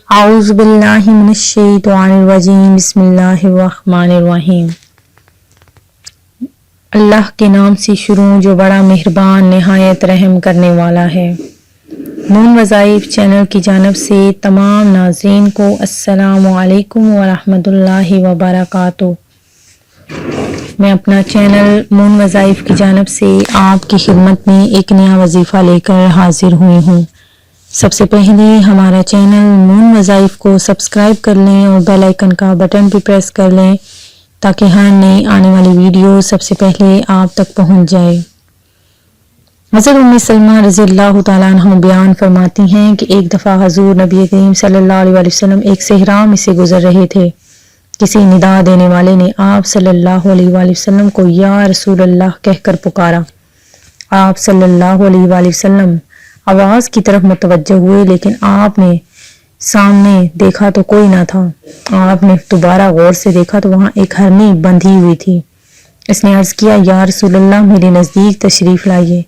اعوذ باللہ من الشیطان الرجیم بسم اللہ الرحمن الرحیم۔ اللہ کے نام سے شروع جو بڑا مہربان نہایت رحم کرنے والا ہے۔ نون وظائف چینل کی جانب سے تمام ناظرین کو السلام علیکم ورحمۃ اللہ وبرکاتہ۔ میں اپنا چینل نون وظائف کی جانب سے آپ کی خدمت میں ایک نیا وظیفہ لے کر حاضر ہوئی ہوں۔ سب سے پہلے ہمارا چینل نون وظائف کو سبسکرائب کر لیں اور بیل آئیکن کا بٹن بھی پریس کر لیں تاکہ ہر نئی آنے والی ویڈیو سب سے پہلے آپ تک پہنچ جائے۔ حضرت ام سلمہ رضی اللہ تعالیٰ عنہ بیان فرماتی ہیں کہ ایک دفعہ حضور نبی کریم صلی اللہ علیہ وسلم ایک صحرا میں سے گزر رہے تھے۔ کسی ندا دینے والے نے آپ صلی اللہ علیہ وسلم کو یا رسول اللہ کہہ کر پکارا۔ آپ صلی اللہ علیہ وسلم آواز کی طرف متوجہ ہوئے لیکن آپ نے سامنے دیکھا تو کوئی نہ تھا۔ آپ نے دوبارہ غور سے دیکھا تو وہاں ایک ہرنی بندھی ہوئی تھی۔ اس نے عرض کیا یا رسول اللہ میرے نزدیک تشریف لائیے۔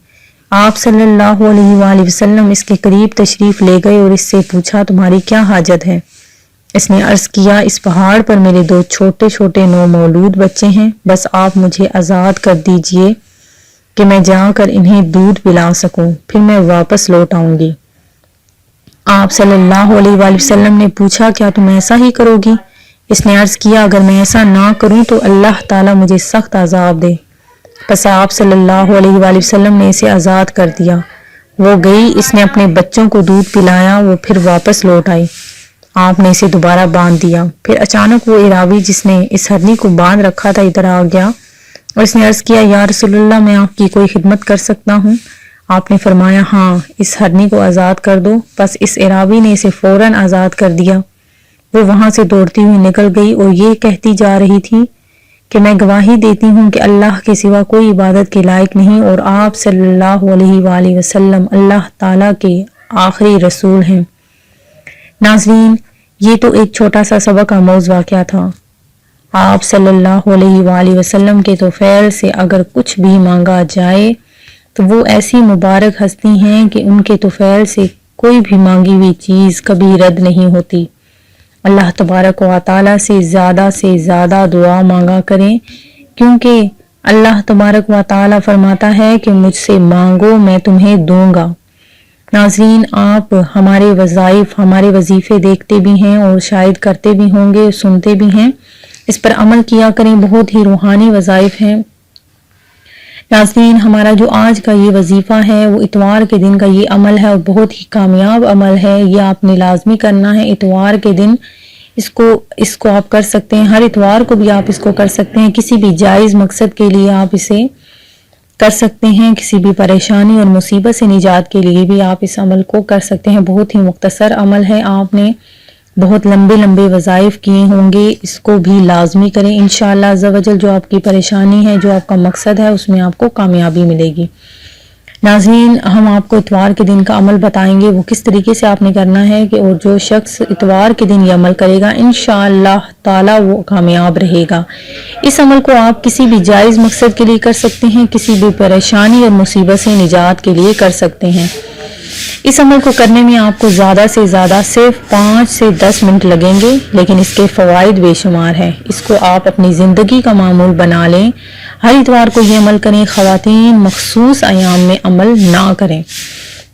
آپ صلی اللہ علیہ وسلم اس کے قریب تشریف لے گئے اور اس سے پوچھا تمہاری کیا حاجت ہے؟ اس نے عرض کیا اس پہاڑ پر میرے دو چھوٹے چھوٹے نومولود بچے ہیں، بس آپ مجھے آزاد کر دیجئے کہ میں جا کر انہیں دودھ پلا سکوں، پھر میں واپس لوٹ آؤں گی۔ آپ صلی اللہ علیہ وسلم نے پوچھا کیا تم ایسا ہی کرو گی؟ اس نے عرض کیا اگر میں ایسا نہ کروں تو اللہ تعالیٰ مجھے سخت عذاب دے۔ پس آپ صلی اللہ علیہ وسلم نے اسے آزاد کر دیا۔ وہ گئی، اس نے اپنے بچوں کو دودھ پلایا، وہ پھر واپس لوٹ آئی۔ آپ نے اسے دوبارہ باندھ دیا۔ پھر اچانک وہ اعرابی جس نے اس ہرنی کو باندھ رکھا تھا ادھر آ گیا اور اس نے عرض کیا یا رسول اللہ میں آپ کی کوئی خدمت کر سکتا ہوں؟ آپ نے فرمایا ہاں، اس ہرنی کو آزاد کر دو۔ پس اس اعرابی نے اسے فوراً آزاد کر دیا۔ وہ وہاں سے دوڑتی ہوئی نکل گئی اور یہ کہتی جا رہی تھی کہ میں گواہی دیتی ہوں کہ اللہ کے سوا کوئی عبادت کے لائق نہیں اور آپ صلی اللہ علیہ وآلہ وسلم اللہ تعالیٰ کے آخری رسول ہیں۔ ناظرین، یہ تو ایک چھوٹا سا سبق آموز واقعہ تھا۔ آپ صلی اللہ علیہ وآلہ وسلم کے طفیل سے اگر کچھ بھی مانگا جائے تو وہ ایسی مبارک ہستی ہیں کہ ان کے طفیل سے کوئی بھی مانگی ہوئی چیز کبھی رد نہیں ہوتی۔ اللہ تبارک و تعالیٰ سے زیادہ دعا مانگا کریں کیونکہ اللہ تبارک و تعالیٰ فرماتا ہے کہ مجھ سے مانگو میں تمہیں دوں گا۔ ناظرین، آپ ہمارے وظائف ہمارے وظیفے دیکھتے بھی ہیں اور شاید کرتے بھی ہوں گے، سنتے بھی ہیں، اس پر عمل کیا کریں، بہت ہی روحانی وظائف ہیں۔ ناظرین، ہمارا جو آج کا یہ وظیفہ ہے وہ اتوار کے دن کا یہ عمل ہے اور بہت ہی کامیاب عمل ہے۔ یہ آپ نے لازمی کرنا ہے اتوار کے دن، اس کو آپ کر سکتے ہیں، ہر اتوار کو بھی آپ اس کو کر سکتے ہیں، کسی بھی جائز مقصد کے لیے آپ اسے کر سکتے ہیں، کسی بھی پریشانی اور مصیبت سے نجات کے لیے بھی آپ اس عمل کو کر سکتے ہیں۔ بہت ہی مختصر عمل ہے، آپ نے بہت لمبے وظائف کیے ہوں گے، اس کو بھی لازمی کریں، انشاءاللہ عز و جل جو آپ کی پریشانی ہے، جو آپ کا مقصد ہے، اس میں آپ کو کامیابی ملے گی۔ ناظرین، ہم آپ کو اتوار کے دن کا عمل بتائیں گے، وہ کس طریقے سے آپ نے کرنا ہے کہ اور جو شخص اتوار کے دن یہ عمل کرے گا انشاءاللہ تعالی وہ کامیاب رہے گا۔ اس عمل کو آپ کسی بھی جائز مقصد کے لیے کر سکتے ہیں، کسی بھی پریشانی اور مصیبت سے نجات کے لیے کر سکتے ہیں۔ اس عمل کو کرنے میں آپ کو زیادہ سے زیادہ صرف 5 سے 10 منٹ لگیں گے، لیکن اس کے فوائد بے شمار ہیں۔ اس کو آپ اپنی زندگی کا معمول بنا لیں، ہر اتوار کو یہ عمل کریں۔ خواتین مخصوص ایام میں عمل نہ کریں۔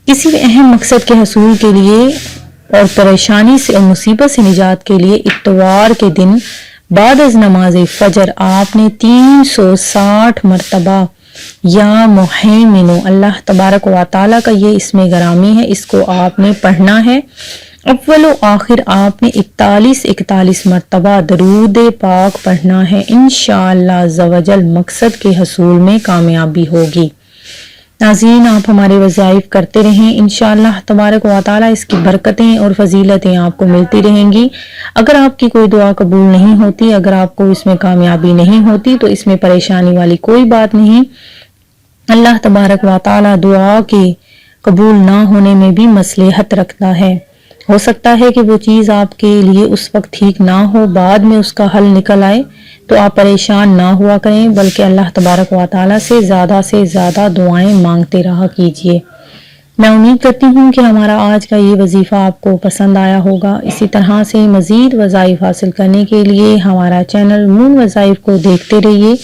کسی بھی اہم مقصد کے حصول کے لیے اور پریشانی سے اور مصیبت سے نجات کے لیے اتوار کے دن بعد از نماز فجر آپ نے 360 مرتبہ یا محیمنو، اللہ تبارک و تعالیٰ کا یہ اسم گرامی ہے، اس کو آپ نے پڑھنا ہے۔ اول و آخر آپ نے 41 مرتبہ درود پاک پڑھنا ہے، انشاءاللہ عز و جل مقصد کے حصول میں کامیابی ہوگی۔ ناظرین، آپ ہمارے وظائف کرتے رہیں، انشاءاللہ تبارک و تعالیٰ اس کی برکتیں اور فضیلتیں آپ کو ملتی رہیں گی۔ اگر آپ کی کوئی دعا قبول نہیں ہوتی، اگر آپ کو اس میں کامیابی نہیں ہوتی تو اس میں پریشانی والی کوئی بات نہیں۔ اللہ تبارک و تعالیٰ دعا کے قبول نہ ہونے میں بھی مصلحت رکھتا ہے۔ ہو سکتا ہے کہ وہ چیز آپ کے لیے اس وقت ٹھیک نہ ہو، بعد میں اس کا حل نکل آئے، تو آپ پریشان نہ ہوا کریں، بلکہ اللہ تبارک و تعالیٰ سے زیادہ دعائیں مانگتے رہا کیجیے۔ میں امید کرتی ہوں کہ ہمارا آج کا یہ وظیفہ آپ کو پسند آیا ہوگا۔ اسی طرح سے مزید وظائف حاصل کرنے کے لیے ہمارا چینل نون وظائف کو دیکھتے رہیے۔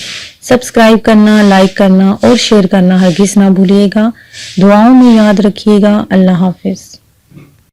سبسکرائب کرنا، لائک کرنا اور شیئر کرنا ہرگز نہ بھولیے گا۔ دعاؤں میں یاد رکھیے گا۔ اللہ حافظ۔